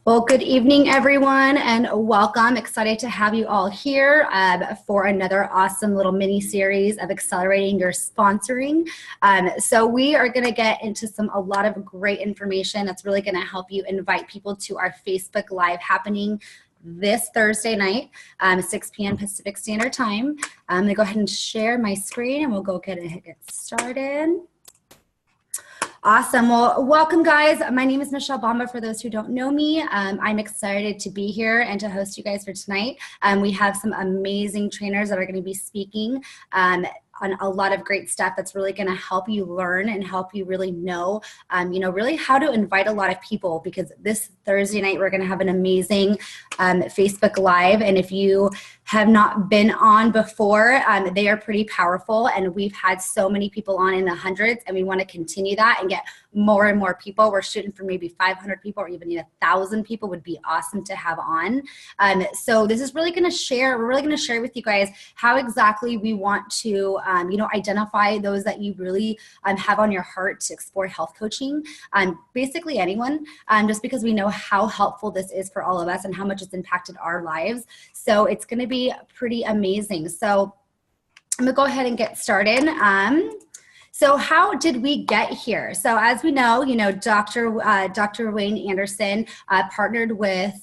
Well, good evening, everyone, and welcome. Excited to have you all here for another awesome little mini series of accelerating your sponsoring. So we are going to get into a lot of great information that's really going to help you invite people to our Facebook Live happening this Thursday night, 6 p.m. Pacific Standard Time. I'm going to go ahead and share my screen, and we'll go ahead and get started. Awesome. Well, welcome, guys. My name is Michelle Bamba. For those who don't know me, I'm excited to be here and to host you guys for tonight. We have some amazing trainers that are going to be speaking on a lot of great stuff that's really going to help you learn and help you really know, really how to invite a lot of people, because this Thursday night we're going to have an amazing Facebook Live. And if you have not been on before, they are pretty powerful, and we've had so many people on in the hundreds, and we want to continue that and get more and more people. We're shooting for maybe 500 people, or even 1,000 people would be awesome to have on. So this is really going to share, we're really going to share with you guys how exactly we want to identify those that you really have on your heart to explore health coaching. Basically anyone, just because we know how helpful this is for all of us and how much it's impacted our lives. So it's going to be pretty amazing. So I'm going to go ahead and get started. So how did we get here? So as we know, Dr. Wayne Anderson partnered with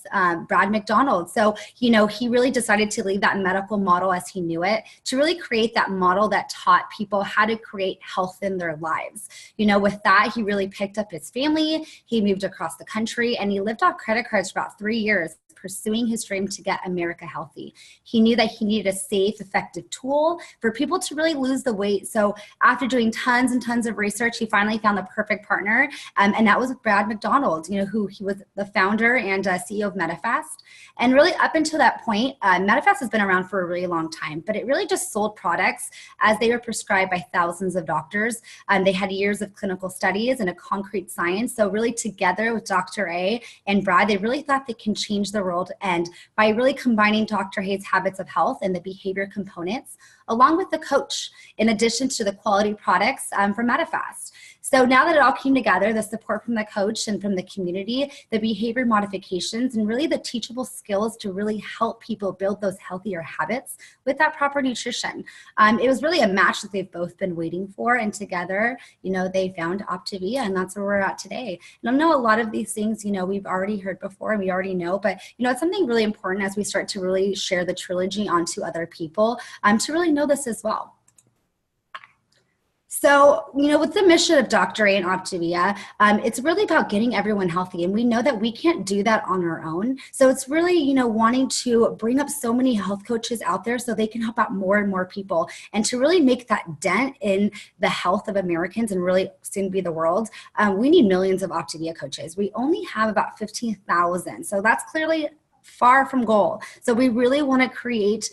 Brad McDonald. So, he really decided to leave that medical model as he knew it to really create that model that taught people how to create health in their lives. With that, he really picked up his family. He moved across the country, and he lived off credit cards for about 3 years, pursuing his dream to get America healthy. He knew that he needed a safe, effective tool for people to really lose the weight. So after doing tons and tons of research, he finally found the perfect partner, and that was Brad McDonald, who he was the founder and CEO of Medifast. And really up until that point, Medifast has been around for a really long time, but it really just sold products as they were prescribed by thousands of doctors. They had years of clinical studies and a concrete science. So really together with Dr. A and Brad, they really thought they can change the world. And by really combining Dr. Hay's habits of health and the behavior components, along with the coach, in addition to the quality products from Medifast. So now that it all came together, the support from the coach and from the community, the behavior modifications, and really the teachable skills to really help people build those healthier habits with that proper nutrition. It was really a match that they've both been waiting for, and together, they found Optavia, and that's where we're at today. And I know a lot of these things, we've already heard before and we already know, but it's something really important as we start to really share the trilogy onto other people to really know this as well. So, with the mission of Dr. A and Optavia, it's really about getting everyone healthy. And we know that we can't do that on our own. So it's really, wanting to bring up so many health coaches out there so they can help out more and more people. And to really make that dent in the health of Americans and really soon be the world, we need millions of Optavia coaches. We only have about 15,000. So that's clearly far from goal. So we really want to create,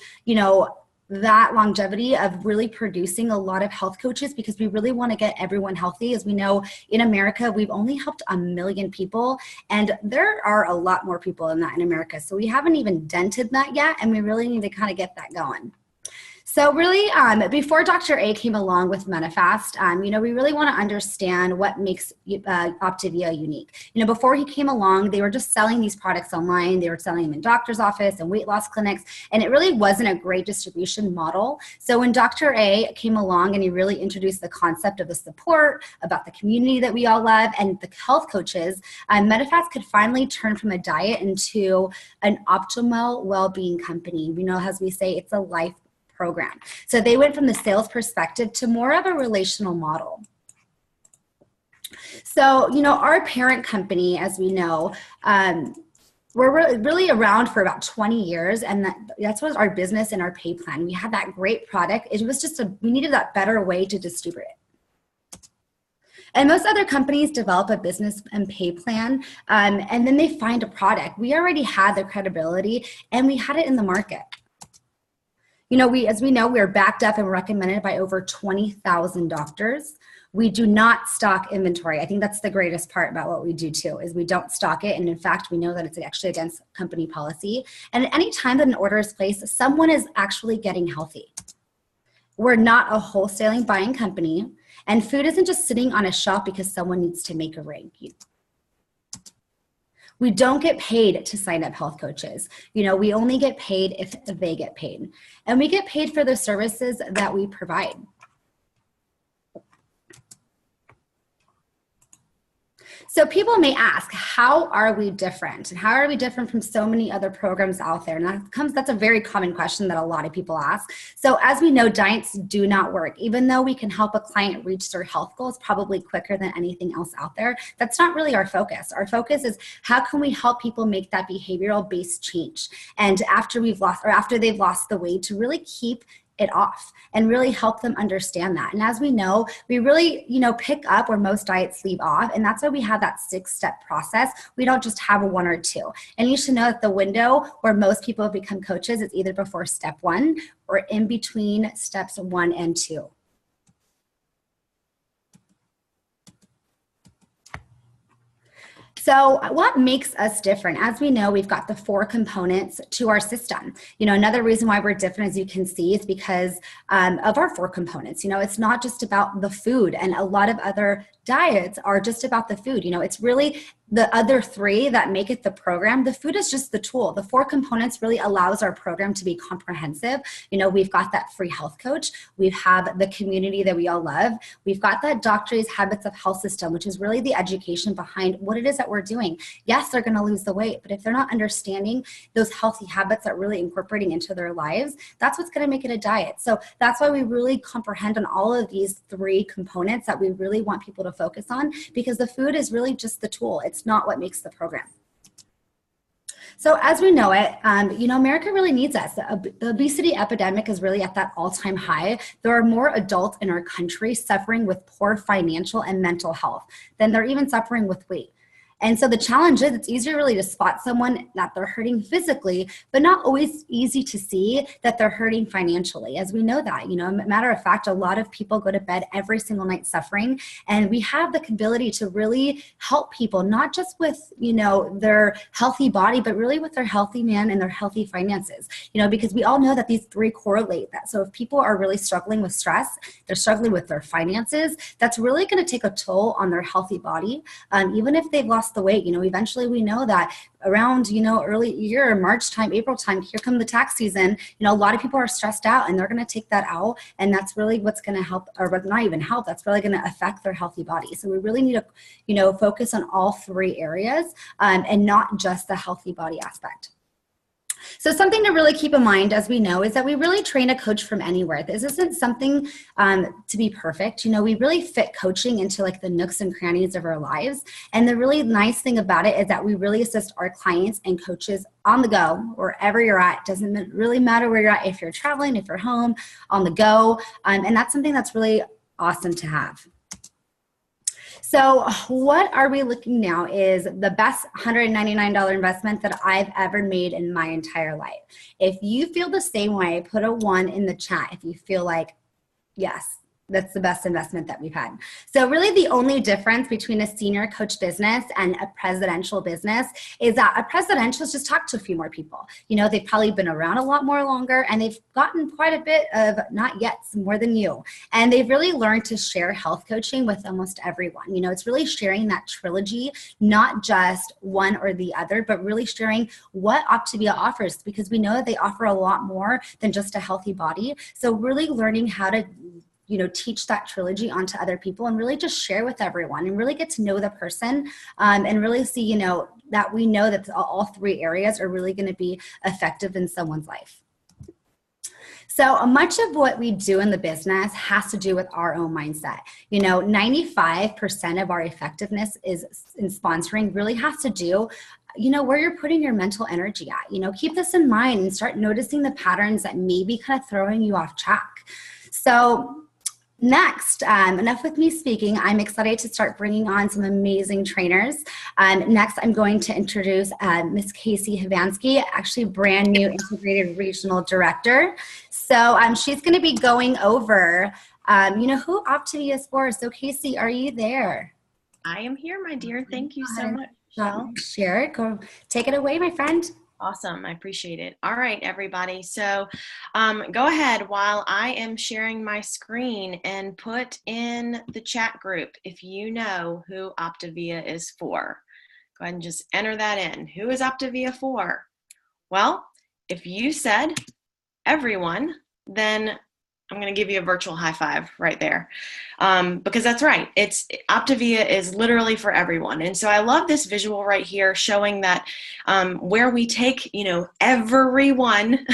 that longevity of really producing a lot of health coaches, because we really want to get everyone healthy. As we know, in America, we've only helped 1 million people, and there are a lot more people than that in America. So we haven't even dented that yet, and we really need to kind of get that going. So really, before Dr. A came along with Medifast, we really want to understand what makes Optavia unique. Before he came along, they were just selling these products online. They were selling them in doctor's office and weight loss clinics, and it really wasn't a great distribution model. So when Dr. A came along and he really introduced the concept of the support, about the community that we all love, and the health coaches, Medifast could finally turn from a diet into an optimal well-being company. As we say, it's a life program. So they went from the sales perspective to more of a relational model. So, our parent company, as we know, we're really around for about 20 years, and that's what our business and our pay plan. We had that great product. It was just we needed that better way to distribute it. And most other companies develop a business and pay plan, and then they find a product. We already had the credibility, and we had it in the market. As we know, we're backed up and recommended by over 20,000 doctors. We do not stock inventory. I think that's the greatest part about what we do too, is we don't stock it. And in fact, we know that it's actually against company policy. And at any time that an order is placed, someone is actually getting healthy. We're not a wholesaling buying company, and food isn't just sitting on a shelf because someone needs to make a ring. We don't get paid to sign up health coaches. We only get paid if they get paid. And we get paid for the services that we provide. So people may ask, how are we different? And how are we different from so many other programs out there? And that's a very common question that a lot of people ask. So as we know, diets do not work. Even though we can help a client reach their health goals probably quicker than anything else out there, that's not really our focus. Our focus is how can we help people make that behavioral based change? And after they've lost the weight, to really keep it off and really help them understand that. And as we know, we really, pick up where most diets leave off. And that's why we have that 6-step process. We don't just have a 1 or 2. And you should know that the window where most people become coaches is either before step 1 or in between steps 1 and 2. So what makes us different? As we know, we've got the 4 components to our system. Another reason why we're different, as you can see, is because of our 4 components. It's not just about the food, and a lot of other diets are just about the food. It's really the other 3 that make it the program. The food is just the tool. The 4 components really allows our program to be comprehensive. We've got that free health coach. We have the community that we all love. We've got that Doctors Habits of Health system, which is really the education behind what it is that we're doing. Yes, they're going to lose the weight, but if they're not understanding those healthy habits that really incorporating into their lives, that's what's going to make it a diet. So that's why we really comprehend on all of these 3 components that we really want people to focus on, because the food is really just the tool. It's not what makes the program. So as we know it, America really needs us. The obesity epidemic is really at that all-time high. There are more adults in our country suffering with poor financial and mental health than they're even suffering with weight. And so the challenge is it's easier really to spot someone that they're hurting physically, but not always easy to see that they're hurting financially. As we know that, matter of fact, a lot of people go to bed every single night suffering, and we have the ability to really help people, not just with, their healthy body, but really with their healthy man and their healthy finances, because we all know that these 3 correlate that. So if people are really struggling with stress, they're struggling with their finances, that's really going to take a toll on their healthy body. Even if they've lost the weight, eventually we know that around, early year, March time, April time, here come the tax season, a lot of people are stressed out and they're going to take that out. And that's really what's going to help, or not even help, that's really going to affect their healthy body. So we really need to, focus on all 3 areas and not just the healthy body aspect. So something to really keep in mind, as we know, is that we really train a coach from anywhere. This isn't something to be perfect. We really fit coaching into like the nooks and crannies of our lives. And the really nice thing about it is that we really assist our clients and coaches on the go, wherever you're at. Doesn't really matter where you're at, if you're traveling, if you're home, on the go. And that's something that's really awesome to have. So what are we looking now is the best $199 investment that I've ever made in my entire life. If you feel the same way, put a 1 in the chat if you feel like, yes, that's the best investment that we've had. So really the only difference between a senior coach business and a presidential business is that a presidential just talked to a few more people. They've probably been around a lot more longer, and they've gotten quite a bit of not yet, more than you. And they've really learned to share health coaching with almost everyone. It's really sharing that trilogy, not just one or the other, but really sharing what Optavia offers, because we know that they offer a lot more than just a healthy body. So really learning how to teach that trilogy onto other people and really just share with everyone and really get to know the person and really see, that we know that all 3 areas are really going to be effective in someone's life. So much of what we do in the business has to do with our own mindset. 95% of our effectiveness is in sponsoring really has to do where you're putting your mental energy at. Keep this in mind and start noticing the patterns that may be kind of throwing you off track. So next, enough with me speaking. I'm excited to start bringing on some amazing trainers. Next, I'm going to introduce Miss Casey Havansky, actually brand new integrated regional director. So she's going to be going over, who Optavia is for. So Casey, are you there? I am here, my dear. Thank you so much, Michelle. Share it. Go take it away, my friend. Awesome. I appreciate it. All right, everybody. So go ahead while I am sharing my screen and put in the chat group if you know who Optavia is for. Go ahead and just enter that in. Who is Optavia for? Well, if you said everyone, then I'm going to give you a virtual high five right there, because that's right. Optavia is literally for everyone. And so I love this visual right here showing that where we take, everyone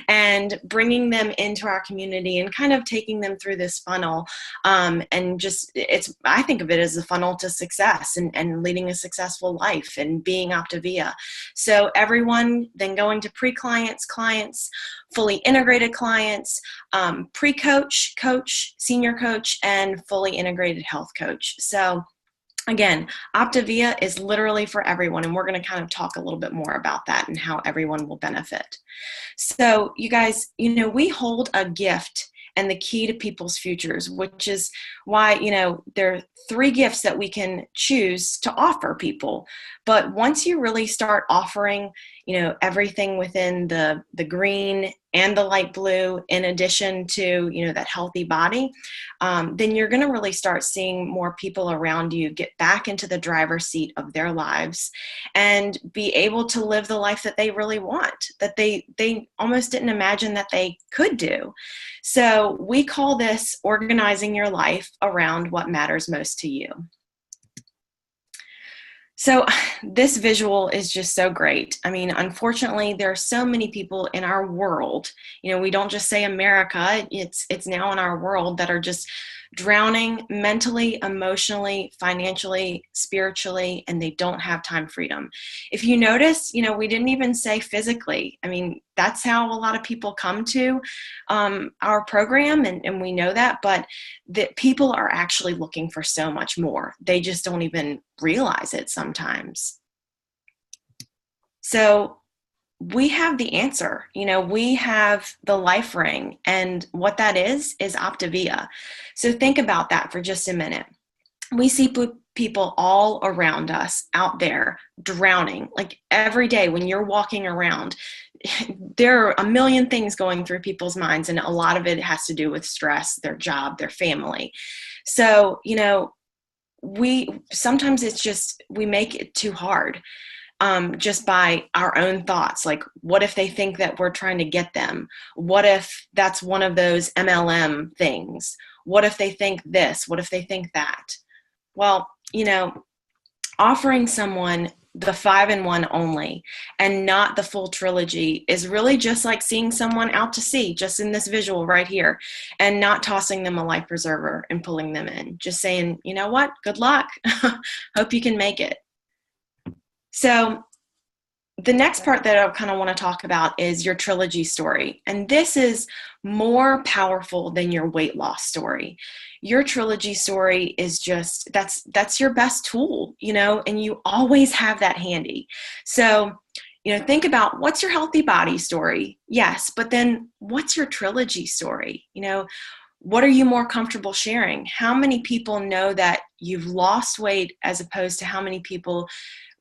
and bringing them into our community and kind of taking them through this funnel. And just, I think of it as a funnel to success and leading a successful life and being Optavia. So everyone, then going to pre-clients, clients, fully integrated clients, pre-coach, coach, senior coach, and fully integrated health coach. So again, Optavia is literally for everyone, and we're going to kind of talk a little bit more about that and how everyone will benefit. So you guys, we hold a gift and the key to people's futures, which is why, there are 3 gifts that we can choose to offer people. But once you really start offering, everything within the green and the light blue, in addition to, that healthy body, then you're going to really start seeing more people around you get back into the driver's seat of their lives and be able to live the life that they really want, that they almost didn't imagine that they could do. So we call this organizing your life around what matters most to you. So this visual is just so great. I mean, unfortunately, there are so many people in our world, we don't just say America, it's now in our world, that are just drowning mentally, emotionally, financially, spiritually, and they don't have time freedom. If you notice, we didn't even say physically. I mean, that's how a lot of people come to our program, and we know that, but that people are actually looking for so much more. They just don't even realize it sometimes. So we have the answer. We have the life ring, and what that is Optavia. So think about that for just a minute. We see people all around us out there drowning, like every day when you're walking around. There are a million things going through people's minds, and a lot of it has to do with stress, their job, their family. So, sometimes it's just, we make it too hard. Just by our own thoughts. Like, what if they think that we're trying to get them? What if that's one of those MLM things? What if they think this? What if they think that? Well, offering someone the 5-in-1 only and not the full trilogy is really just like seeing someone out to sea, just in this visual right here, and not tossing them a life preserver and pulling them in. Just saying, you know what? Good luck. Hope you can make it. So the next part that I kind of want to talk about is your trilogy story. And this is more powerful than your weight loss story. Your trilogy story is just, that's your best tool, and you always have that handy. So, think about, what's your healthy body story? Yes, but then what's your trilogy story? What are you more comfortable sharing? How many people know that you've lost weight, as opposed to how many people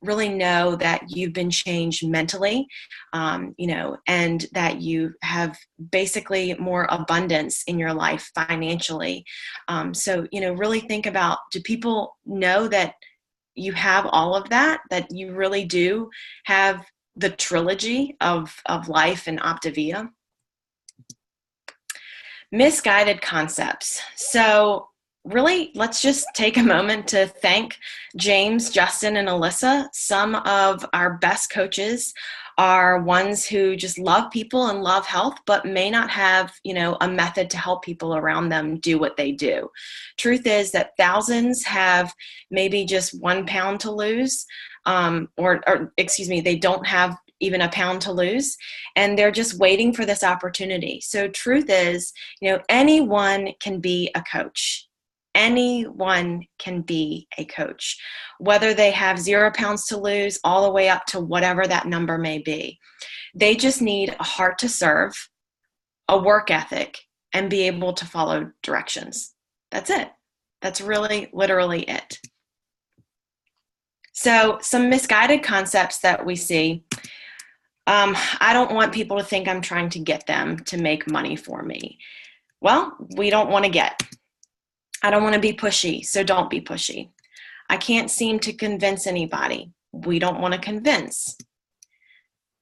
really know that you've been changed mentally, and that you have basically more abundance in your life financially. So, really think about, do people know that you have all of that you really do have the trilogy of life and Optavia? Misguided concepts. So really, let's just take a moment to thank James, Justin, and Alyssa. Some of our best coaches are ones who just love people and love health, but may not have, a method to help people around them do what they do. Truth is that thousands have maybe just 1 pound to lose, they don't have even a pound to lose, and they're just waiting for this opportunity. So truth is, anyone can be a coach. Anyone can be a coach, whether they have 0 pounds to lose all the way up to whatever that number may be. They just need a heart to serve, a work ethic, and be able to follow directions. That's it. That's really literally it. So some misguided concepts that we see. I don't want people to think I'm trying to get them to make money for me. Well, we don't want to get. I don't want to be pushy, so don't be pushy. I can't seem to convince anybody. We don't want to convince.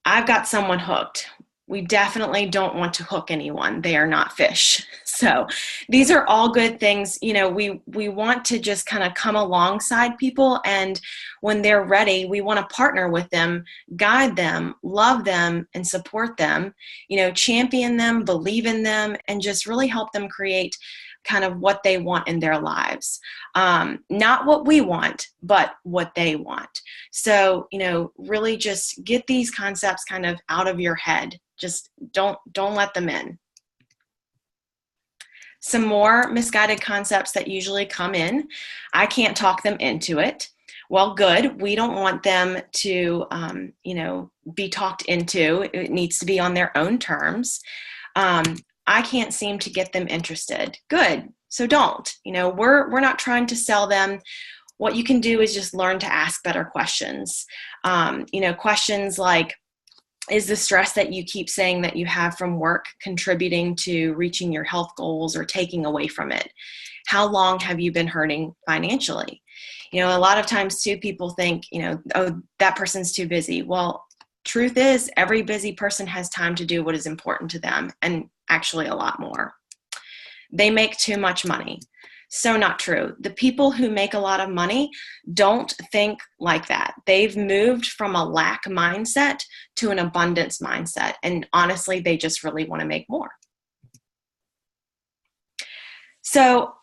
I've got someone hooked. We definitely don't want to hook anyone. They are not fish. So these are all good things. We want to just kind of come alongside people, and when they're ready, we want to partner with them, guide them, love them, and support them, champion them, believe in them, and just really help them create kind of what they want in their lives. Not what we want, but what they want. So, really just get these concepts kind of out of your head. Just don't let them in. Some more misguided concepts that usually come in. I can't talk them into it. Well, good. We don't want them to, be talked into. It needs to be on their own terms. I can't seem to get them interested. Good. So don't. We're not trying to sell them. What you can do is just learn to ask better questions. Questions like, is the stress that you keep saying that you have from work contributing to reaching your health goals or taking away from it? How long have you been hurting financially? A lot of times too, people think, oh, that person's too busy. Well, truth is, every busy person has time to do what is important to them, and actually a lot more. They make too much money. So not true. The people who make a lot of money don't think like that. They've moved from a lack mindset to an abundance mindset. And honestly, they just really want to make more. So,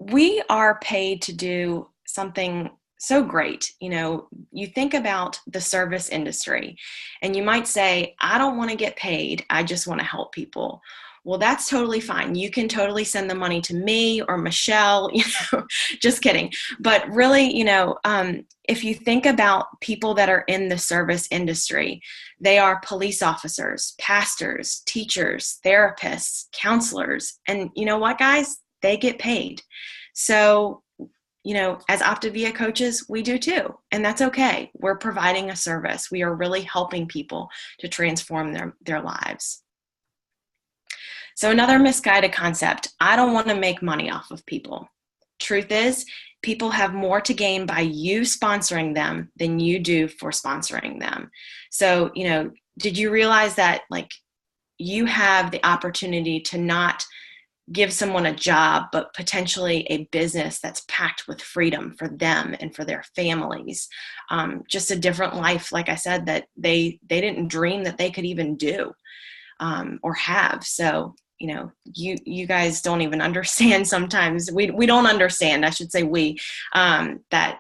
we are paid to do something so great. You think about the service industry and you might say, I don't want to get paid. I just want to help people. Well, that's totally fine. You can totally send the money to me or Michelle, just kidding. But really, if you think about people that are in the service industry, they are police officers, pastors, teachers, therapists, counselors. And you know what, guys? They get paid. So, as Optavia coaches, we do too. And that's okay. We're providing a service. We are really helping people to transform their lives. So another misguided concept, I don't want to make money off of people. Truth is, people have more to gain by you sponsoring them than you do for sponsoring them. So, did you realize that you have the opportunity to not give someone a job, but potentially a business that's packed with freedom for them and for their families. Just a different life, like I said, that they didn't dream that they could even do or have. So, you guys don't even understand sometimes. We don't understand, I should say that,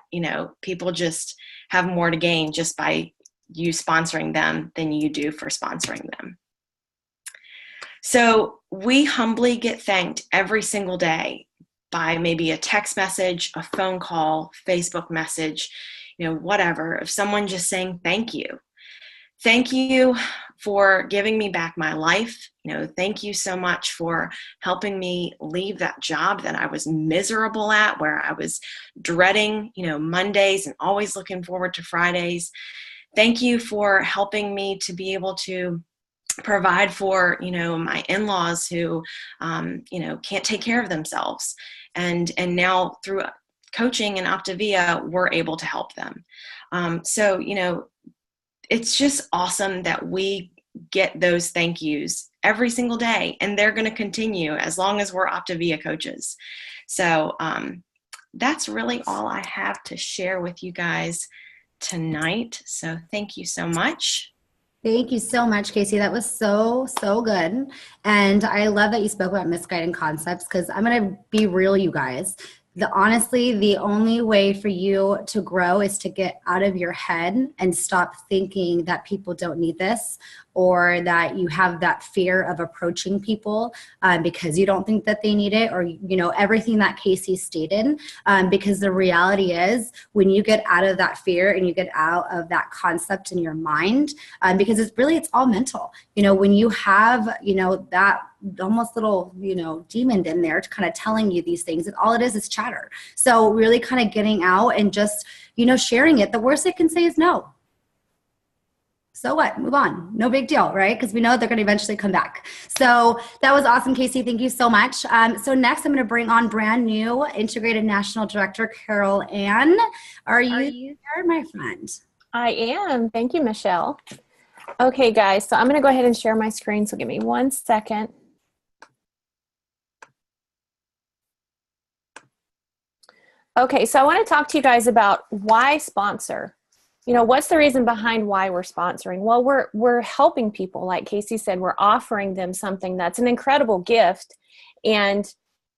people just have more to gain just by you sponsoring them than you do for sponsoring them. So we humbly get thanked every single day by maybe a text message, a phone call, Facebook message, whatever, of someone just saying thank you. Thank you for giving me back my life. Thank you so much for helping me leave that job that I was miserable at, where I was dreading, Mondays and always looking forward to Fridays. Thank you for helping me to be able to provide for, my in-laws who, can't take care of themselves. And now through coaching and Optavia, we're able to help them. So, it's just awesome that we get those thank yous every single day, and they're going to continue as long as we're Optavia coaches. So that's really all I have to share with you guys tonight. So thank you so much. Thank you so much, Casey. That was so good. And I love that you spoke about misguided concepts, because I'm going to be real, you guys. Honestly, the only way for you to grow is to get out of your head and stop thinking that people don't need this, or that you have that fear of approaching people because you don't think that they need it, or everything that Casey stated. Because the reality is, when you get out of that fear and you get out of that concept in your mind, because it's all mental. When you have that almost little demon in there to kind of telling you these things, and all it is chatter. So really kind of getting out and just sharing it. The worst they can say is no. So what? Move on. No big deal, right? Because we know they're going to eventually come back. So that was awesome, Casey. Thank you so much. So next, I'm going to bring on brand new Integrated National Director Carol Ann. Are you there, my friend? I am. Thank you, Michelle. Okay, guys. So I'm going to go ahead and share my screen. So give me 1 second. Okay, so I want to talk to you guys about why sponsor. What's the reason behind why we're sponsoring? Well, we're helping people. Like Casey said, we're offering them something that's an incredible gift, and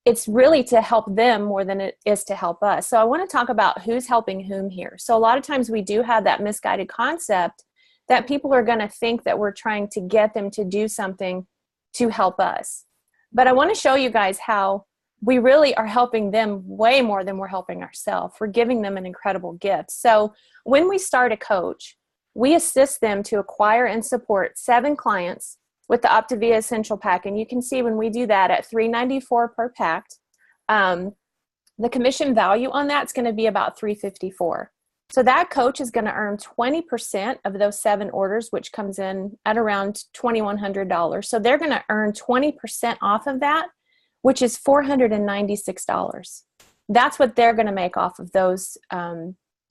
it's really to help them more than it is to help us. So I want to talk about who's helping whom here. So a lot of times we do have that misguided concept that people are going to think that we're trying to get them to do something to help us. But I want to show you guys how we really are helping them way more than we're helping ourselves. We're giving them an incredible gift. So when we start a coach, we assist them to acquire and support 7 clients with the Optavia Essential Pack. And you can see when we do that at $394 per pack, the commission value on that's going to be about $354. So that coach is going to earn 20% of those 7 orders, which comes in at around $2,100. So they're going to earn 20% off of that, which is $496. That's what they're going to make off of those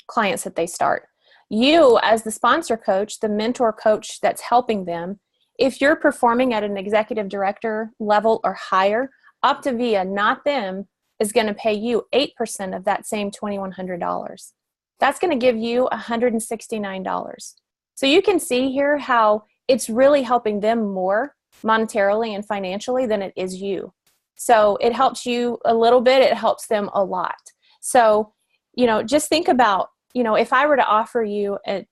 clients that they start. You, as the sponsor coach, the mentor coach that's helping them, if you're performing at an executive director level or higher, Optavia, not them, is going to pay you 8% of that same $2,100. That's going to give you $169. So you can see here how it's really helping them more monetarily and financially than it is you. So it helps you a little bit, it helps them a lot. So, just think about, if I were to offer you an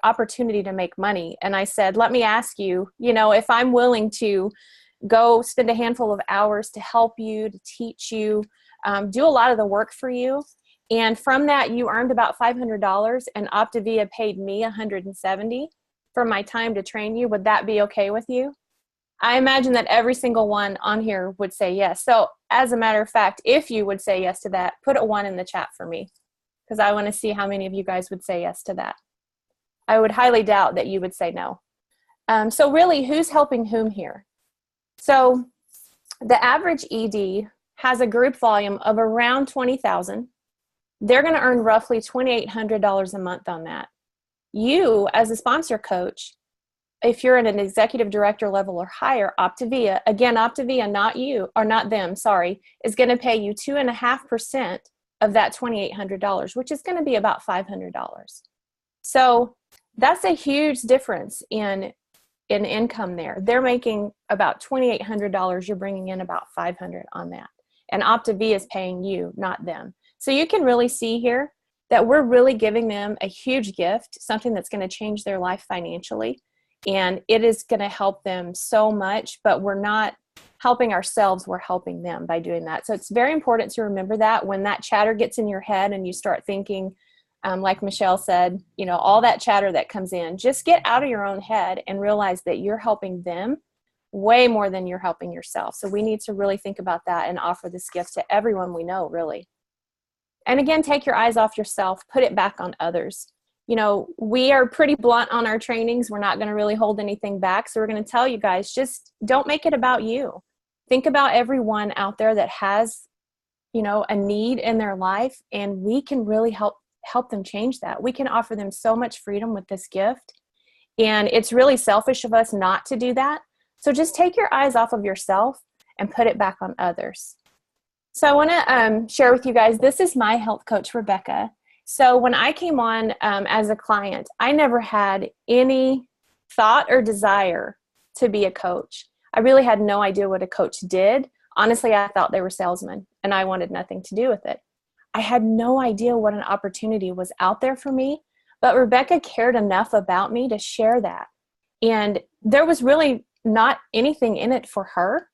opportunity to make money, and I said, let me ask you, if I'm willing to go spend a handful of hours to help you, to teach you, do a lot of the work for you, and from that you earned about $500 and Optavia paid me $170 for my time to train you, would that be okay with you? I imagine that every single one on here would say yes. So as a matter of fact, if you would say yes to that, put a 1 in the chat for me, because I want to see how many of you guys would say yes to that. I would highly doubt that you would say no. So really, who's helping whom here? So the average ED has a group volume of around 20,000. They're going to earn roughly $2,800 a month on that. You, as a sponsor coach, if you're at an executive director level or higher, Optavia, again, Optavia, not you, or not them, sorry, is going to pay you 2.5% of that $2,800, which is going to be about $500. So that's a huge difference in income there. They're making about $2,800. You're bringing in about $500 on that. And Optavia is paying you, not them. So you can really see here that we're really giving them a huge gift, something that's going to change their life financially. And it is going to help them so much, but we're not helping ourselves, we're helping them by doing that. So it's very important to remember that when that chatter gets in your head and you start thinking, like Michelle said, all that chatter that comes in, just get out of your own head and realize that you're helping them way more than you're helping yourself. So we need to really think about that and offer this gift to everyone we know, really. And again, take your eyes off yourself, put it back on others. We are pretty blunt on our trainings. We're not going to really hold anything back. So we're going to tell you guys, just don't make it about you. Think about everyone out there that has, a need in their life, and we can really help them change that. We can offer them so much freedom with this gift. And it's really selfish of us not to do that. So just take your eyes off of yourself and put it back on others. So I want to share with you guys, this is my health coach, Rebecca. So when I came on as a client, I never had any thought or desire to be a coach. I really had no idea what a coach did. Honestly, I thought they were salesmen, and I wanted nothing to do with it. I had no idea what an opportunity was out there for me, but Rebecca cared enough about me to share that. And there was really not anything in it for her,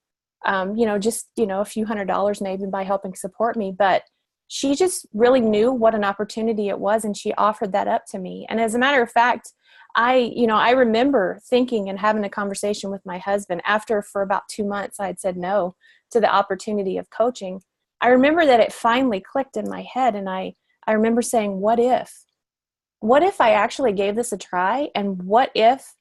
just a few $100s maybe by helping support me, but she just really knew what an opportunity it was, and she offered that up to me. And as a matter of fact, I remember thinking and having a conversation with my husband after for about 2 months I had said no to the opportunity of coaching. I remember that it finally clicked in my head, and I remember saying, what if what if I actually gave this a try? And what if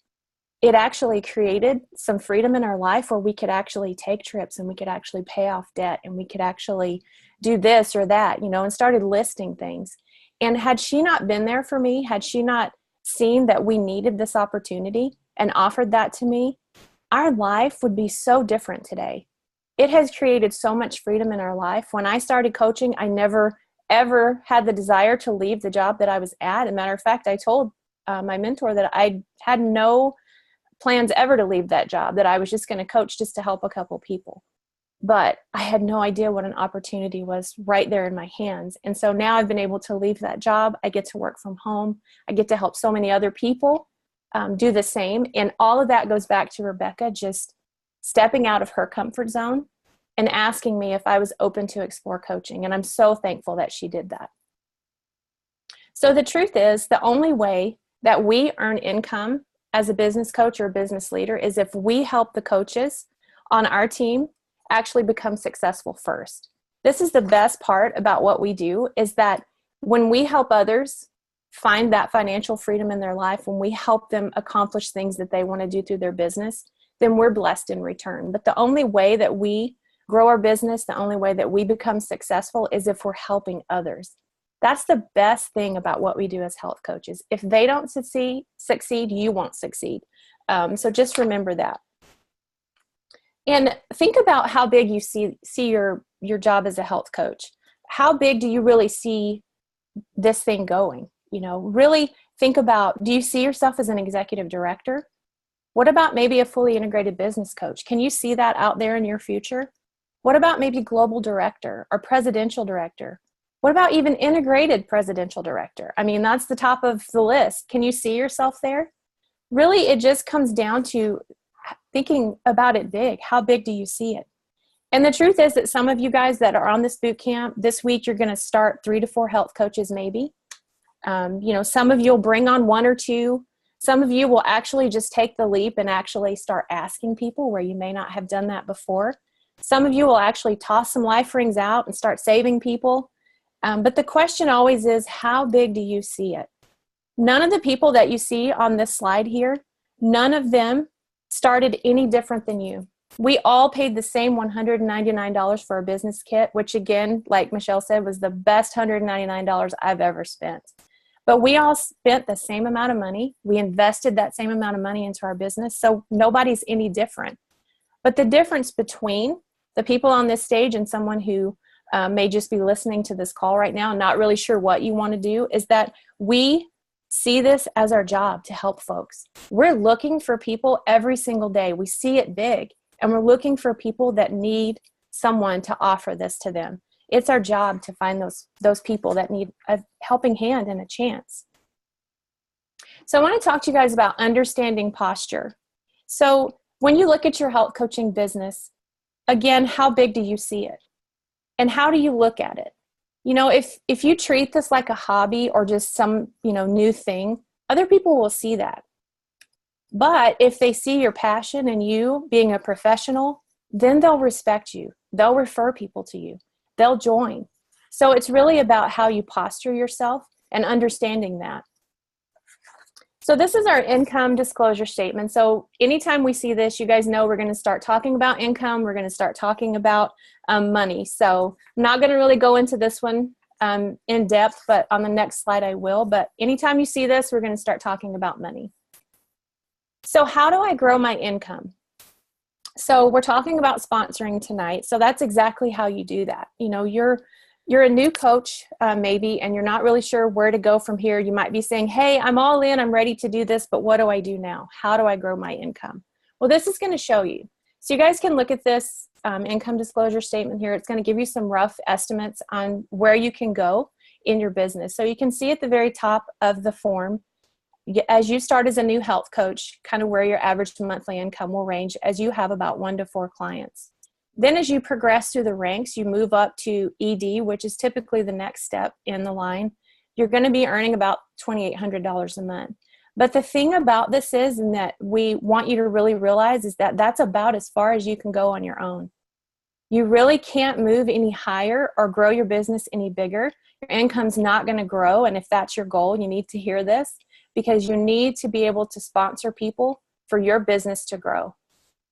it actually created some freedom in our life where we could actually take trips and we could actually pay off debt and we could actually do this or that, and started listing things. And had she not been there for me, had she not seen that we needed this opportunity and offered that to me, our life would be so different today. It has created so much freedom in our life. When I started coaching, I never, ever had the desire to leave the job that I was at. As a matter of fact, I told my mentor that I had no plans ever to leave that job, that I was just going to coach just to help a couple people. But I had no idea what an opportunity was right there in my hands. And so now I've been able to leave that job. I get to work from home. I get to help so many other people do the same. And all of that goes back to Rebecca just stepping out of her comfort zone and asking me if I was open to explore coaching. And I'm so thankful that she did that. So the truth is, the only way that we earn income as a business coach or a business leader is if we help the coaches on our team actually become successful first. This is the best part about what we do, is that when we help others find that financial freedom in their life, when we help them accomplish things that they want to do through their business, then we're blessed in return. But the only way that we grow our business, the only way that we become successful is if we're helping others. That's the best thing about what we do as health coaches. If they don't succeed, you won't succeed. So just remember that. And think about how big you see your job as a health coach. How big do you really see this thing going? Really think about, do you see yourself as an executive director? What about maybe a fully integrated business coach? Can you see that out there in your future? What about maybe global director or presidential director? What about even integrated presidential director? I mean, that's the top of the list. Can you see yourself there? Really, it just comes down to thinking about it big. How big do you see it? And the truth is that some of you guys that are on this boot camp this week, you're going to start 3 to 4 health coaches maybe. Some of you will bring on 1 or 2. Some of you will actually just take the leap and actually start asking people where you may not have done that before. Some of you will actually toss some life rings out and start saving people. But the question always is, how big do you see it? None of the people that you see on this slide here, none of them started any different than you. We all paid the same $199 for a business kit, which again, like Michelle said, was the best $199 I've ever spent. But we all spent the same amount of money. We invested that same amount of money into our business. So nobody's any different. But the difference between the people on this stage and someone who may just be listening to this call right now and not really sure what you want to do is that we see this as our job to help folks. We're looking for people every single day. We see it big, and we're looking for people that need someone to offer this to them. It's our job to find those people that need a helping hand and a chance. So I want to talk to you guys about understanding posture. So when you look at your health coaching business, again, how big do you see it? And how do you look at it? If you treat this like a hobby or just some, new thing, other people will see that. But if they see your passion and you being a professional, then they'll respect you. They'll refer people to you. They'll join. So it's really about how you posture yourself and understanding that. So this is our income disclosure statement. So anytime we see this, you guys know we're going to start talking about income. We're going to start talking about money. So I'm not going to really go into this one in depth, but on the next slide I will. But anytime you see this, we're going to start talking about money. So how do I grow my income? So we're talking about sponsoring tonight. So that's exactly how you do that. You're a new coach maybe, and you're not really sure where to go from here. You might be saying, hey, I'm all in, I'm ready to do this, but what do I do now? How do I grow my income? Well, this is going to show you. So you guys can look at this income disclosure statement here. It's going to give you some rough estimates on where you can go in your business. So you can see at the very top of the form, as you start as a new health coach, kind of where your average monthly income will range as you have about 1 to 4 clients. Then as you progress through the ranks, you move up to ED, which is typically the next step in the line. You're going to be earning about $2,800 a month. But the thing about this is, and that we want you to really realize, is that that's about as far as you can go on your own. You really can't move any higher or grow your business any bigger Your income's not going to grow. And if that's your goal, you need to hear this, because you need to be able to sponsor people for your business to grow.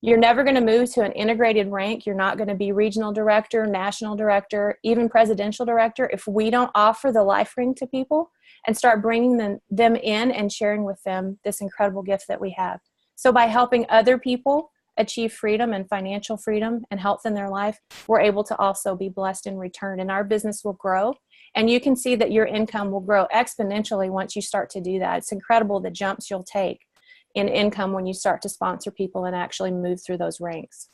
You're never going to move to an integrated rank. You're not going to be regional director, national director, even presidential director if we don't offer the life ring to people and start bringing them in and sharing with them this incredible gift that we have. So by helping other people achieve freedom and financial freedom and health in their life, we're able to also be blessed in return, and our business will grow. And you can see that your income will grow exponentially once you start to do that. It's incredible the jumps you'll take in income when you start to sponsor people and actually move through those ranks.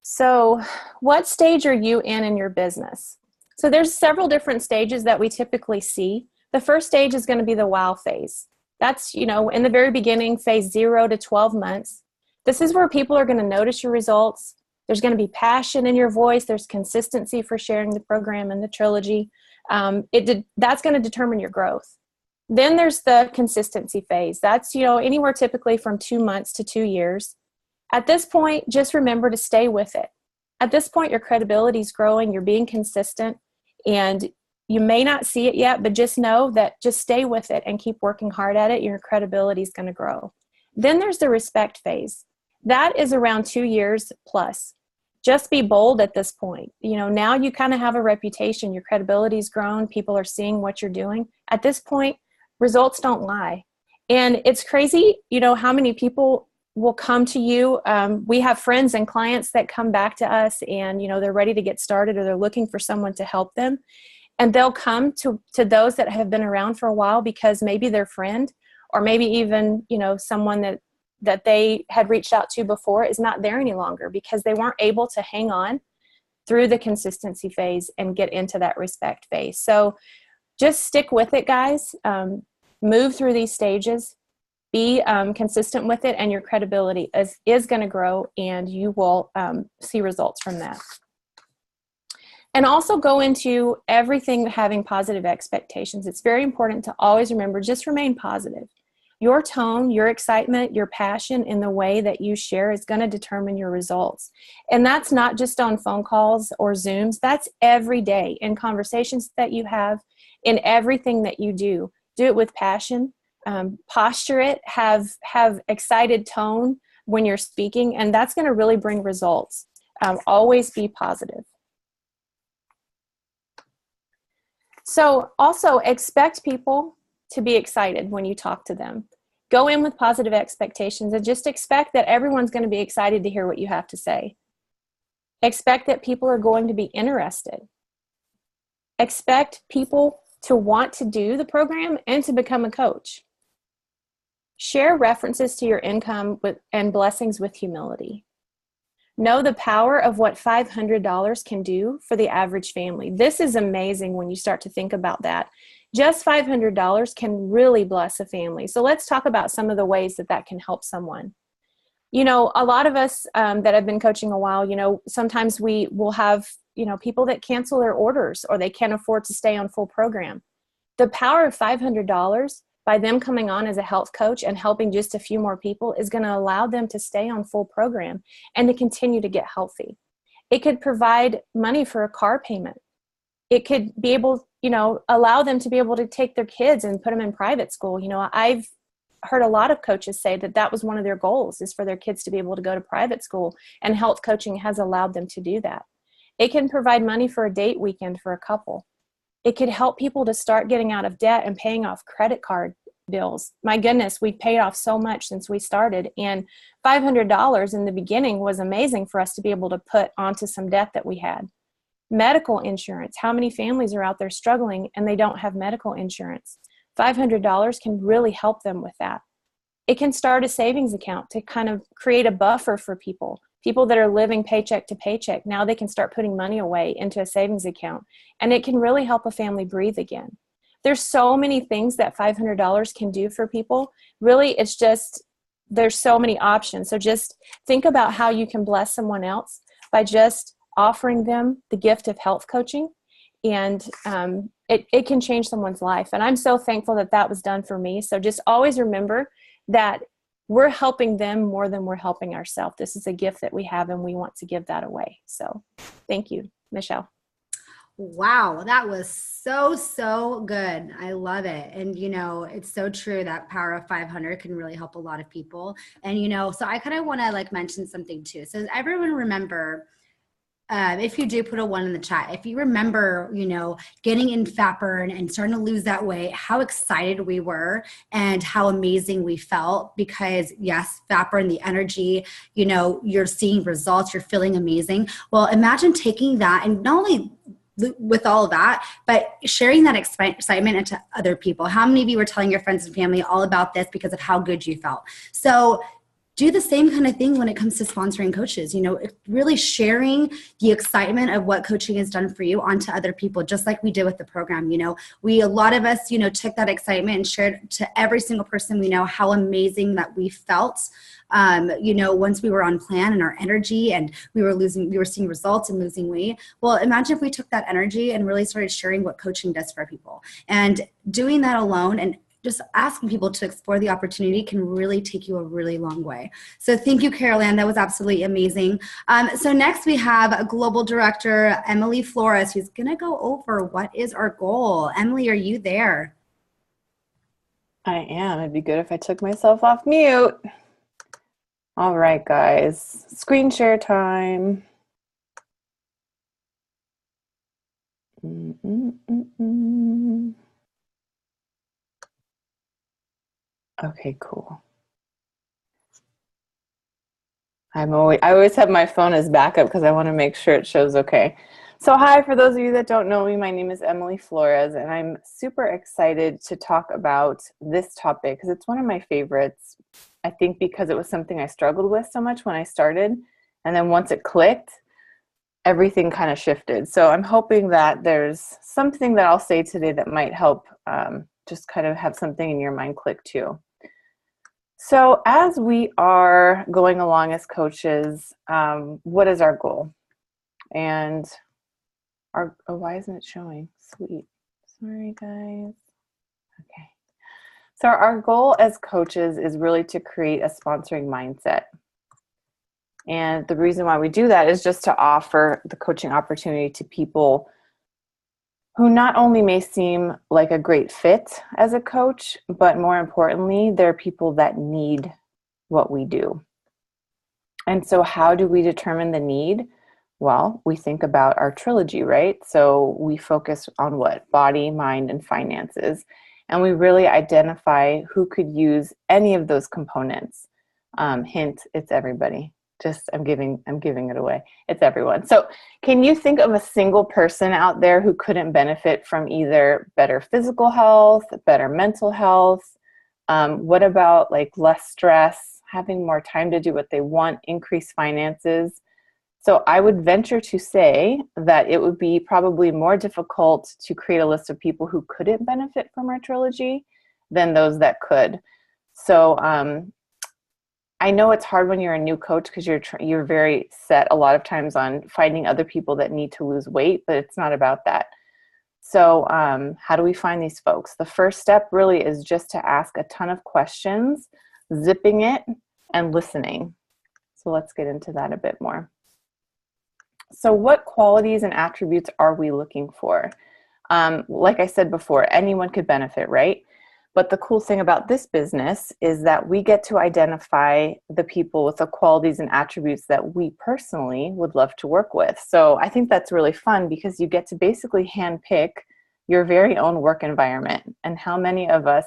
So what stage are you in your business? So there's several different stages that we typically see. The first stage is going to be the wow phase. That's, in the very beginning, phase 0 to 12 months. This is where people are going to notice your results. There's going to be passion in your voice. There's consistency for sharing the program and the trilogy. That's going to determine your growth. Then there's the consistency phase. That's, anywhere typically from 2 months to 2 years. At this point, just remember to stay with it. At this point, your credibility is growing. You're being consistent, and you may not see it yet, but just know that just stay with it and keep working hard at it. Your credibility is going to grow. Then there's the respect phase. That is around 2 years plus. Just be bold at this point. Now you kind of have a reputation. Your credibility's grown. People are seeing what you're doing. At this point, results don't lie. And it's crazy, how many people will come to you. We have friends and clients that come back to us and, they're ready to get started, or they're looking for someone to help them. And they'll come to those that have been around for a while because maybe their friend, or maybe even, someone that they had reached out to before is not there any longer because they weren't able to hang on through the consistency phase and get into that respect phase. So just stick with it, guys. Move through these stages. Be consistent with it, and your credibility is going to grow, and you will see results from that. And also go into everything having positive expectations. It's very important to always remember, just remain positive. Your tone, your excitement, your passion in the way that you share is going to determine your results. And that's not just on phone calls or Zooms. That's every day in conversations that you have, in everything that you do. Do it with passion. Posture it. Have excited tone when you're speaking, and that's going to really bring results. Always be positive. So also expect people to be excited when you talk to them. Go in with positive expectations and just expect that everyone's going to be excited to hear what you have to say. Expect that people are going to be interested. Expect people to want to do the program and to become a coach. Share references to your income and blessings with humility. Know the power of what $500 can do for the average family. This is amazing when you start to think about that. Just $500 can really bless a family. So let's talk about some of the ways that can help someone. A lot of us that have been coaching a while, sometimes we will have, people that cancel their orders, or they can't afford to stay on full program. The power of $500 by them coming on as a health coach and helping just a few more people is going to allow them to stay on full program and to continue to get healthy. It could provide money for a car payment. It could be able, allow them to be able to take their kids and put them in private school. I've heard a lot of coaches say that was one of their goals, is for their kids to be able to go to private school, and health coaching has allowed them to do that. It can provide money for a date weekend for a couple. It could help people to start getting out of debt and paying off credit card bills. My goodness, we've paid off so much since we started, and $500 in the beginning was amazing for us to be able to put onto some debt that we had. Medical insurance. How many families are out there struggling and they don't have medical insurance? $500 can really help them with that. It can start a savings account to kind of create a buffer for people that are living paycheck to paycheck. Now they can start putting money away into a savings account, and it can really help a family breathe again. There's so many things that $500 can do for people. Really, it's just, there's so many options. So just think about how you can bless someone else by just offering them the gift of health coaching, and it can change someone's life. And I'm so thankful that was done for me. So just always remember that we're helping them more than we're helping ourselves. This is a gift that we have, and we want to give that away. So thank you, Michelle. Wow, that was so good. I love it. And it's so true that power of 500 can really help a lot of people. And so I kind of want to like mention something too. So everyone remember, if you do put a 1 in the chat, if you remember, getting in fat burn and starting to lose that weight, how excited we were and how amazing we felt, because yes, fat burn, the energy, you're seeing results, you're feeling amazing. Well, imagine taking that and not only with all of that, but sharing that excitement into other people. How many of you were telling your friends and family all about this because of how good you felt? So do the same kind of thing when it comes to sponsoring coaches, really sharing the excitement of what coaching has done for you onto other people, just like we did with the program. A lot of us, took that excitement and shared to every single person we know how amazing that we felt, once we were on plan and our energy and we were seeing results and losing weight. Well, imagine if we took that energy and really started sharing what coaching does for people, and doing that alone and just asking people to explore the opportunity can really take you a really long way. So thank you, Carol Ann. That was absolutely amazing. So next we have Global Director Emily Flores, who's going to go over what is our goal. Emily, are you there? I am. It'd be good if I took myself off mute. All right, guys. Screen share time. Okay, cool. I always have my phone as backup because I want to make sure it shows okay. So hi, for those of you that don't know me, my name is Emily Flores, and I'm super excited to talk about this topic because it's one of my favorites. I think because it was something I struggled with so much when I started, and then once it clicked, everything kind of shifted. So I'm hoping that there's something that I'll say today that might help just kind of have something in your mind click too. So as we are going along as coaches, what is our goal? And why isn't it showing? Sweet. Sorry, guys. Okay. So our goal as coaches is really to create a sponsoring mindset. And the reason why we do that is just to offer the coaching opportunity to people who not only may seem like a great fit as a coach, but more importantly, they're people that need what we do. And so how do we determine the need? Well, we think about our trilogy, right? So we focus on what? Body, mind, and finances. And we really identify who could use any of those components. Hint, it's everybody. I'm giving it away. It's everyone. So can you think of a single person out there who couldn't benefit from either better physical health, better mental health? What about like less stress, having more time to do what they want, increased finances? So I would venture to say that it would be probably more difficult to create a list of people who couldn't benefit from our trilogy than those that could. So I know it's hard when you're a new coach because you're very set a lot of times on finding other people that need to lose weight, but it's not about that. So how do we find these folks? The first step really is just to ask a ton of questions, zipping it, and listening. So let's get into that a bit more. So what qualities and attributes are we looking for? Like I said before, anyone could benefit, right? But the cool thing about this business is that we get to identify the people with the qualities and attributes that we personally would love to work with. So I think that's really fun because you get to basically handpick your very own work environment. And how many of us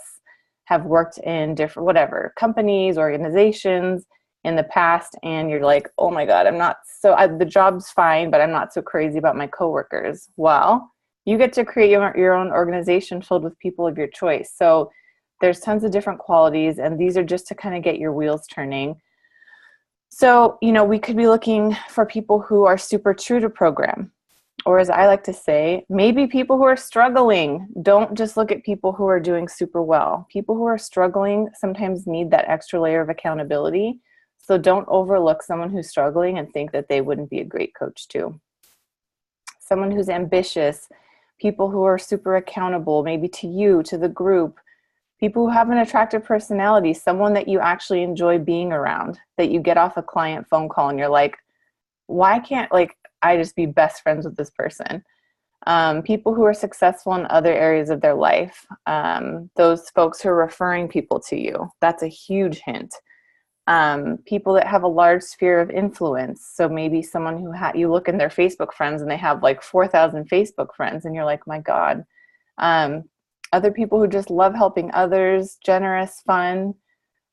have worked in different, companies, organizations in the past, and you're like, oh my God, the job's fine, but I'm not so crazy about my coworkers. Well, you get to create your own organization filled with people of your choice. So there's tons of different qualities, and these are just to kind of get your wheels turning. So, we could be looking for people who are super true to program, or as I like to say, maybe people who are struggling. Don't just look at people who are doing super well. People who are struggling sometimes need that extra layer of accountability. So don't overlook someone who's struggling and think that they wouldn't be a great coach too. Someone who's ambitious, people who are super accountable, maybe to you, to the group, people who have an attractive personality, someone that you actually enjoy being around, that you get off a client phone call and you're like, why can't I just be best friends with this person? People who are successful in other areas of their life, those folks who are referring people to you, that's a huge hint. People that have a large sphere of influence. So maybe someone who you look in their Facebook friends and they have like 4,000 Facebook friends and you're like, my God. Other people who just love helping others, generous, fun.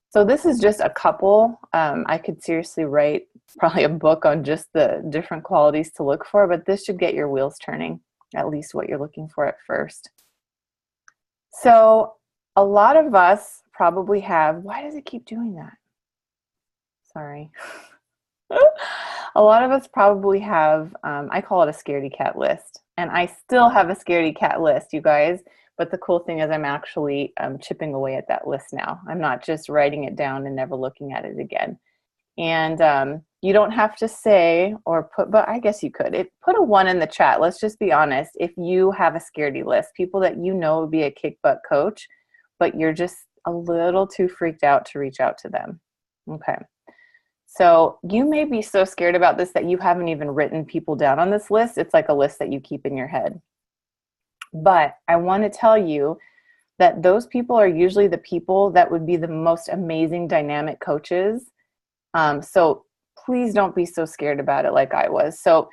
So this is just a couple. I could seriously write probably a book on just the different qualities to look for, but this should get your wheels turning, at least what you're looking for at first. So a lot of us probably have, why does it keep doing that? Sorry. A lot of us probably have, I call it a scaredy cat list. And I still have a scaredy cat list, you guys. But the cool thing is I'm actually chipping away at that list now. I'm not just writing it down and never looking at it again. And you don't have to say or put, but I guess you could. Put a 1 in the chat. Let's just be honest. If you have a scaredy list, people that you know would be a kick butt coach, but you're just a little too freaked out to reach out to them. Okay. So you may be so scared about this that you haven't even written people down on this list. It's like a list that you keep in your head. But I want to tell you that those people are usually the people that would be the most amazing dynamic coaches. So please don't be so scared about it like I was. So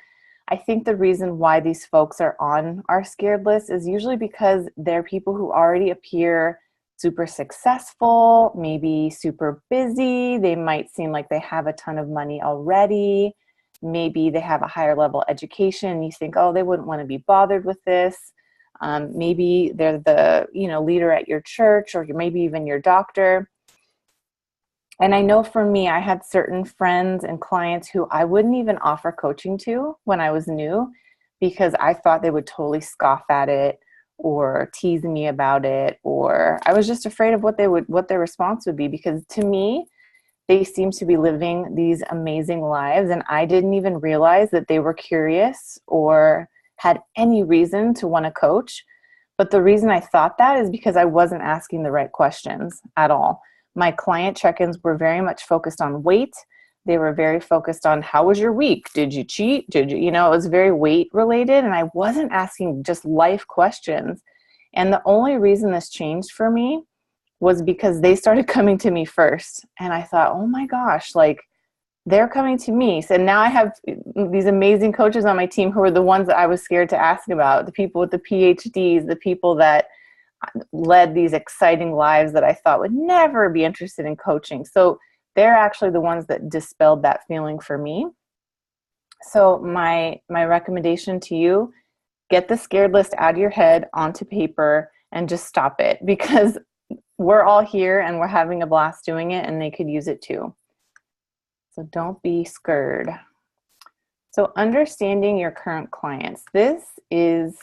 I think the reason why these folks are on our scared list is usually because they're people who already appear super successful, maybe super busy. They might seem like they have a ton of money already. Maybe they have a higher level education. You think, oh, they wouldn't want to be bothered with this. Maybe they're the, leader at your church, or maybe even your doctor. And I know for me, I had certain friends and clients who I wouldn't even offer coaching to when I was new, because I thought they would totally scoff at it or tease me about it, or I was just afraid of what their response would be, because to me, they seemed to be living these amazing lives, and I didn't even realize that they were curious or had any reason to want to coach. But the reason I thought that is because I wasn't asking the right questions at all. My client check-ins were very much focused on weight. They were very focused on, how was your week? Did you cheat? It was very weight related, and I wasn't asking just life questions. And the only reason this changed for me was because they started coming to me first. And I thought, oh my gosh, like, they're coming to me. So now I have these amazing coaches on my team who are the ones that I was scared to ask about, the people with the PhDs, the people that led these exciting lives that I thought would never be interested in coaching. So they're actually the ones that dispelled that feeling for me. So my recommendation to you, get the scared list out of your head onto paper and just stop it, because we're all here and we're having a blast doing it, and they could use it too. So don't be scared. So understanding your current clients. This is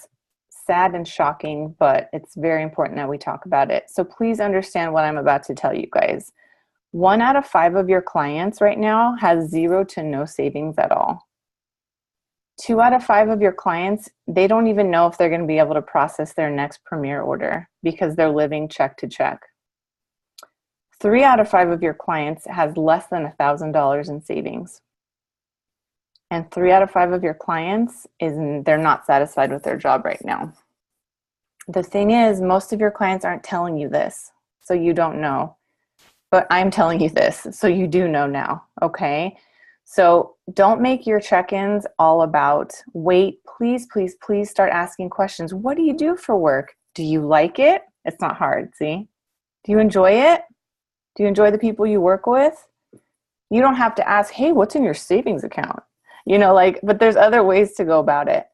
sad and shocking, but it's very important that we talk about it. So please understand what I'm about to tell you guys. 1 out of 5 of your clients right now has 0 to no savings at all. 2 out of 5 of your clients, they don't even know if they're going to be able to process their next Premier order because they're living check to check. 3 out of 5 of your clients has less than $1,000 in savings. And 3 out of 5 of your clients, they're not satisfied with their job right now. The thing is, most of your clients aren't telling you this, so you don't know. But I'm telling you this, so you do know now, okay? So don't make your check-ins all about weight. Please, please, please start asking questions. What do you do for work? Do you like it? It's not hard, see? Do you enjoy it? Do you enjoy the people you work with? You don't have to ask, hey, what's in your savings account? But there's other ways to go about it.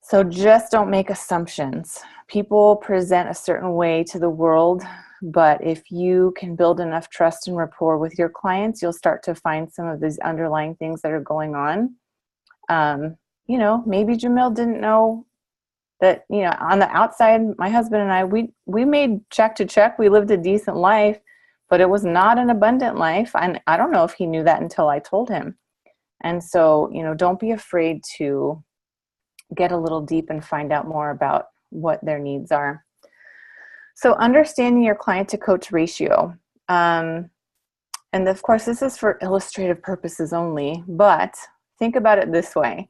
So just don't make assumptions. People present a certain way to the world, but if you can build enough trust and rapport with your clients, you'll start to find some of these underlying things that are going on. Maybe Jamil didn't know that, on the outside, my husband and I, we made check to check. We lived a decent life, but it was not an abundant life. And I don't know if he knew that until I told him. And so, don't be afraid to get a little deep and find out more about what their needs are. So understanding your client to coach ratio. And of course, this is for illustrative purposes only, but think about it this way.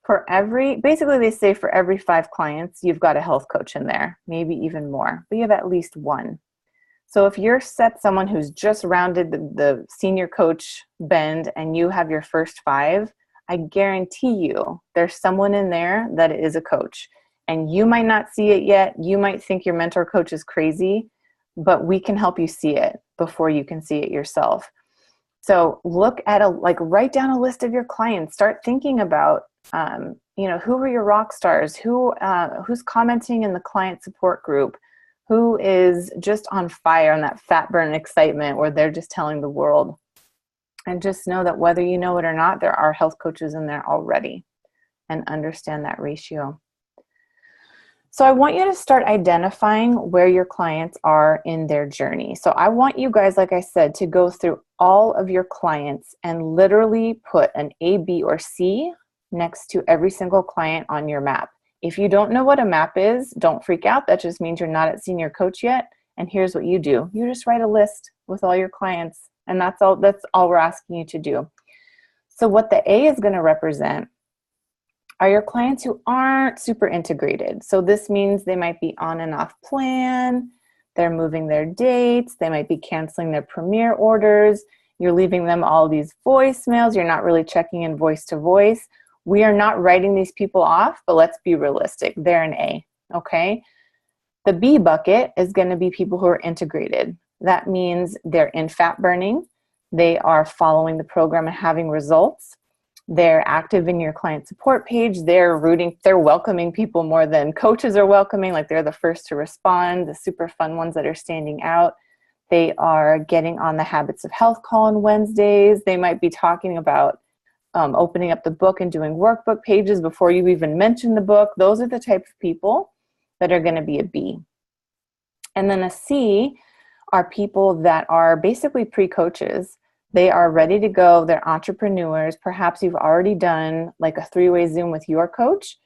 basically they say for every 5 clients, you've got a health coach in there, maybe even more, but you have at least one. So if you're someone who's just rounded the senior coach bend and you have your first 5, I guarantee you there's someone in there that is a coach. And you might not see it yet. You might think your mentor coach is crazy, but we can help you see it before you can see it yourself. So look at write down a list of your clients. Start thinking about, who are your rock stars? Who's commenting in the client support group? Who is just on fire on that fat burn excitement where they're just telling the world? And just know that whether you know it or not, there are health coaches in there already, and understand that ratio. So I want you to start identifying where your clients are in their journey. So I want you guys, like I said, to go through all of your clients and literally put an A, B, or C next to every single client on your map. If you don't know what a map is, don't freak out. That just means you're not at senior coach yet. And here's what you do. You just write a list with all your clients, and that's all we're asking you to do. So what the A is going to represent are your clients who aren't super integrated. So this means they might be on and off plan, they're moving their dates, they might be canceling their Premier orders, you're leaving them all these voicemails, you're not really checking in voice to voice. We are not writing these people off, but let's be realistic. They're an A, okay? The B bucket is going to be people who are integrated. That means they're in fat burning, they are following the program and having results. They're active in your client support page. They're welcoming people more than coaches are welcoming. Like they're the first to respond, the super fun ones that are standing out. They are getting on the Habits of Health call on Wednesdays. They might be talking about opening up the book and doing workbook pages before you even mention the book. Those are the type of people that are going to be a B. And then a C are people that are basically pre-coaches. They are ready to go. They're entrepreneurs. Perhaps you've already done like a 3-way Zoom with your coach,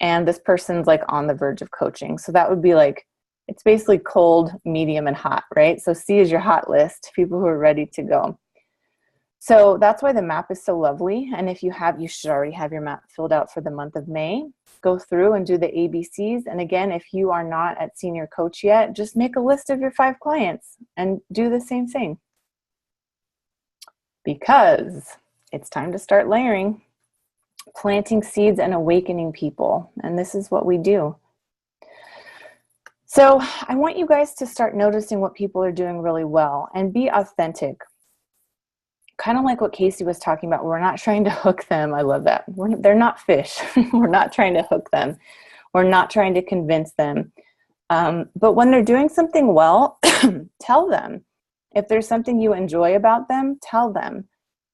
and this person's like on the verge of coaching. So that would be like, it's basically cold, medium, and hot, right? So C is your hot list, people who are ready to go. So that's why the map is so lovely. And if you should already have your map filled out for the month of May. Go through and do the ABCs. And again, if you are not at senior coach yet, just make a list of your 5 clients and do the same thing. Because it's time to start layering, planting seeds and awakening people. And this is what we do. So I want you guys to start noticing what people are doing really well and be authentic. Kind of like what Casey was talking about. We're not trying to hook them. I love that. They're not fish. We're not trying to hook them. We're not trying to convince them. But when they're doing something well, tell them. If there's something you enjoy about them, tell them.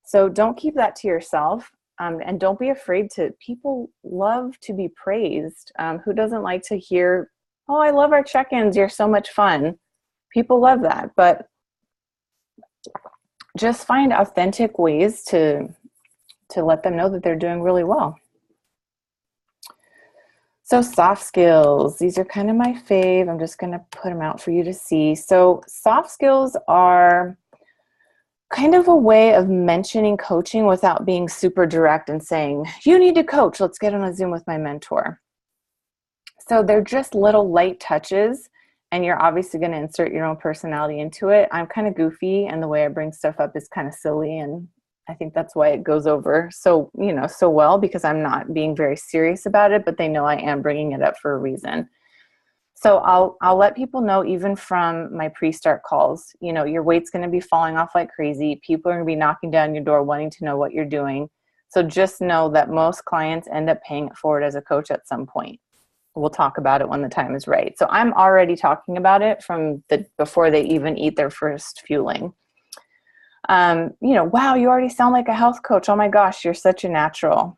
So don't keep that to yourself, and don't be afraid to. People love to be praised. Who doesn't like to hear, "Oh, I love our check-ins. You're so much fun." People love that, but just find authentic ways to let them know that they're doing really well. So soft skills, these are kind of my fave. I'm just going to put them out for you to see. So soft skills are kind of a way of mentioning coaching without being super direct and saying, you need to coach, let's get on a Zoom with my mentor. So they're just little light touches, and you're obviously going to insert your own personality into it. I'm kind of goofy, and the way I bring stuff up is kind of silly, and I think that's why it goes over so well, because I'm not being very serious about it, but they know I am bringing it up for a reason. So I'll let people know, even from my pre-start calls, your weight's going to be falling off like crazy. People are going to be knocking down your door wanting to know what you're doing. So just know that most clients end up paying it forward as a coach at some point. We'll talk about it when the time is right. So I'm already talking about it from before they even eat their first fueling. Wow, you already sound like a health coach. Oh my gosh, you're such a natural.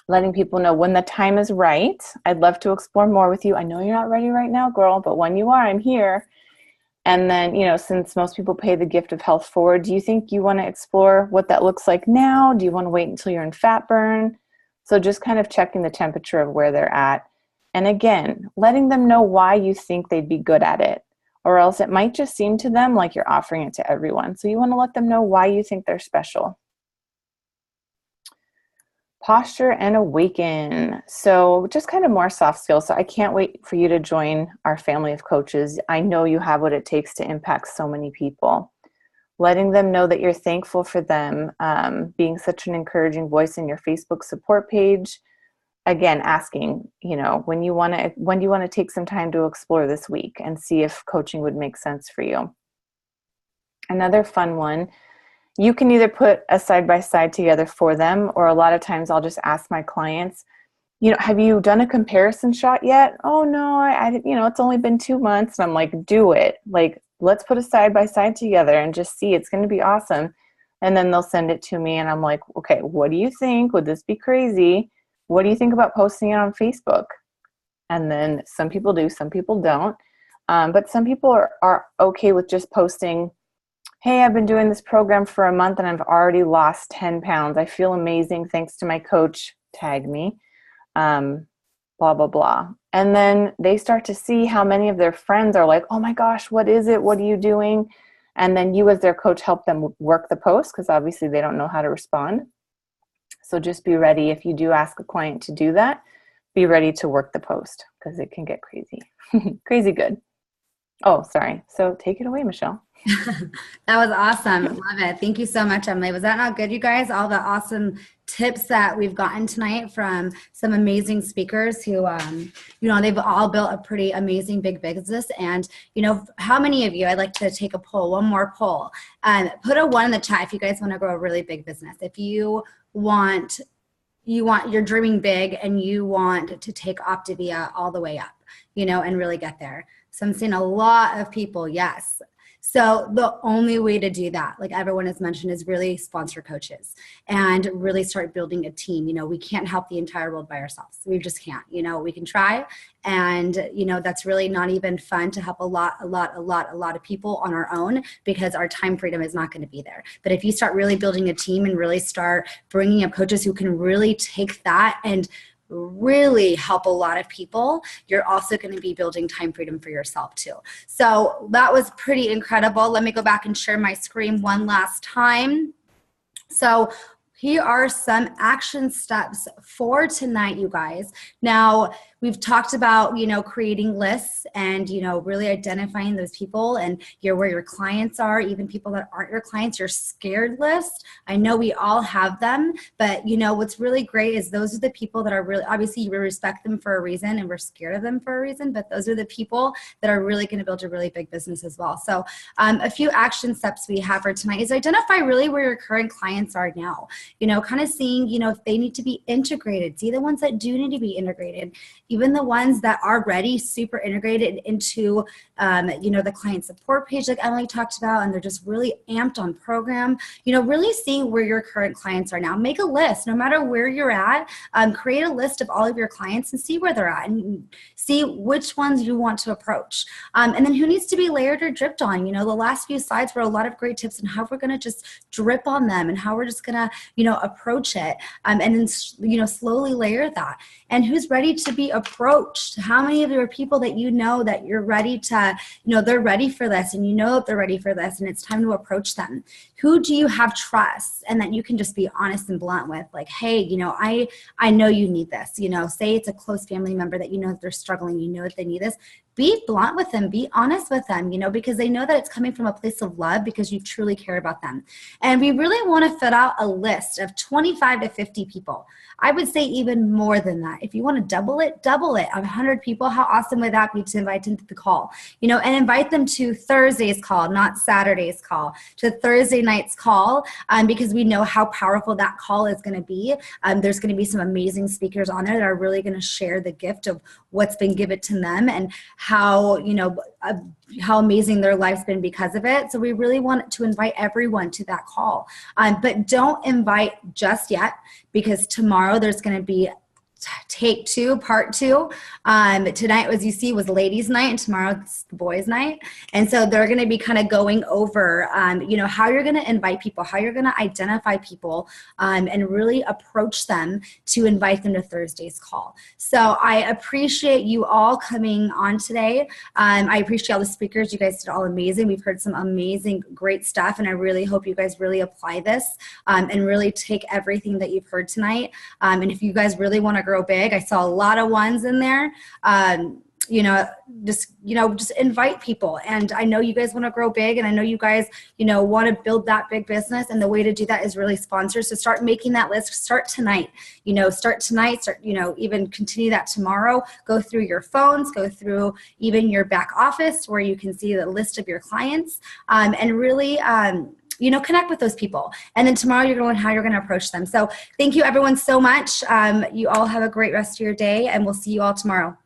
Letting people know when the time is right, I'd love to explore more with you. I know you're not ready right now, girl, but when you are, I'm here. And then, since most people pay the gift of health forward, do you think you want to explore what that looks like now? Do you want to wait until you're in fat burn? So just kind of checking the temperature of where they're at. And again, letting them know why you think they'd be good at it. Or else it might just seem to them like you're offering it to everyone. So you want to let them know why you think they're special. Posture and awaken. So just kind of more soft skills. So I can't wait for you to join our family of coaches. I know you have what it takes to impact so many people. Letting them know that you're thankful for them, being such an encouraging voice in your Facebook support page. Again, asking, when do you want to take some time to explore this week and see if coaching would make sense for you. Another fun one, you can either put a side-by-side together for them, or a lot of times I'll just ask my clients, have you done a comparison shot yet? Oh no, I it's only been 2 months. And I'm like, do it. Like, let's put a side-by-side together and just see. It's going to be awesome. And then they'll send it to me and I'm like, okay, what do you think? Would this be crazy? What do you think about posting it on Facebook? And then some people do, some people don't. But some people are okay with just posting, hey, I've been doing this program for a month and I've already lost 10 pounds. I feel amazing thanks to my coach. Tag me. Blah, blah, blah. And then they start to see how many of their friends are like, oh my gosh, what is it? What are you doing? And then you as their coach help them work the post, because obviously they don't know how to respond. So just be ready. If you do ask a client to do that, be ready to work the post, because it can get crazy. Crazy good. Oh, sorry. So take it away, Michelle. That was awesome. Love it. Thank you so much, Emily. Was that not good, you guys? All the awesome tips that we've gotten tonight from some amazing speakers who, they've all built a pretty amazing big business. And, how many of you, I'd like to take a poll, one more poll. Put a 1 in the chat if you guys want to grow a really big business. If you're dreaming big and you want to take Optavia all the way up, and really get there. So I'm seeing a lot of people, yes. So the only way to do that, like everyone has mentioned, is really sponsor coaches and really start building a team. We can't help the entire world by ourselves. We just can't. We can try, and that's really not even fun to help a lot of people on our own, because our time freedom is not going to be there. But if you start really building a team and really start bringing up coaches who can really take that and really help a lot of people, you're also going to be building time freedom for yourself too. So that was pretty incredible. Let me go back and share my screen one last time. So here are some action steps for tonight, you guys. Now, we've talked about, creating lists and, really identifying those people and where your clients are, even people that aren't your clients, your scared list. I know we all have them, but, what's really great is those are the people that are really, obviously we respect them for a reason and we're scared of them for a reason, but those are the people that are really going to build a really big business as well. So a few action steps we have for tonight is identify really where your current clients are now. Kind of seeing, if they need to be integrated. See the ones that do need to be integrated, even the ones that are already super integrated into, the client support page like Emily talked about, and they're just really amped on program. Really seeing where your current clients are now. Make a list, no matter where you're at, create a list of all of your clients and see where they're at and see which ones you want to approach. And then who needs to be layered or dripped on. The last few slides were a lot of great tips on how we're going to just drip on them and how we're just going to, approach it, and then slowly layer that. And who's ready to be approached? How many of your people that that you're ready to, they're ready for this, and that they're ready for this, and it's time to approach them? Who do you have trust and that you can just be honest and blunt with? Like, hey, I know you need this. Say it's a close family member that that they're struggling, that they need this. Be blunt with them, be honest with them, because they know that it's coming from a place of love, because you truly care about them. And we really want to fit out a list of 25 to 50 people. I would say even more than that. If you want to double it, 100 people. How awesome would that be to invite them to the call, and invite them to Thursday's call, not Saturday's call, to Thursday night's call, because we know how powerful that call is going to be. There's going to be some amazing speakers on there that are really going to share the gift of what's been given to them and how amazing their life's been because of it. So we really want to invite everyone to that call. But don't invite just yet, because tomorrow there's going to be take two, part two. Tonight, as you see, was ladies' night, and tomorrow it's the boys' night. And so they're going to be kind of going over, how you're going to invite people, how you're going to identify people, and really approach them to invite them to Thursday's call. So I appreciate you all coming on today. I appreciate all the speakers. You guys did all amazing. We've heard some amazing, great stuff, and I really hope you guys really apply this and really take everything that you've heard tonight. And if you guys really want to grow big, I saw a lot of ones in there. Just invite people. And I know you guys want to grow big, and I know you guys, want to build that big business. And the way to do that is really sponsors. So start making that list. Start tonight. Even continue that tomorrow. Go through your phones. Go through even your back office where you can see the list of your clients, and really connect with those people. And then tomorrow you're going to learn how you're going to approach them. So thank you everyone so much. You all have a great rest of your day, and we'll see you all tomorrow.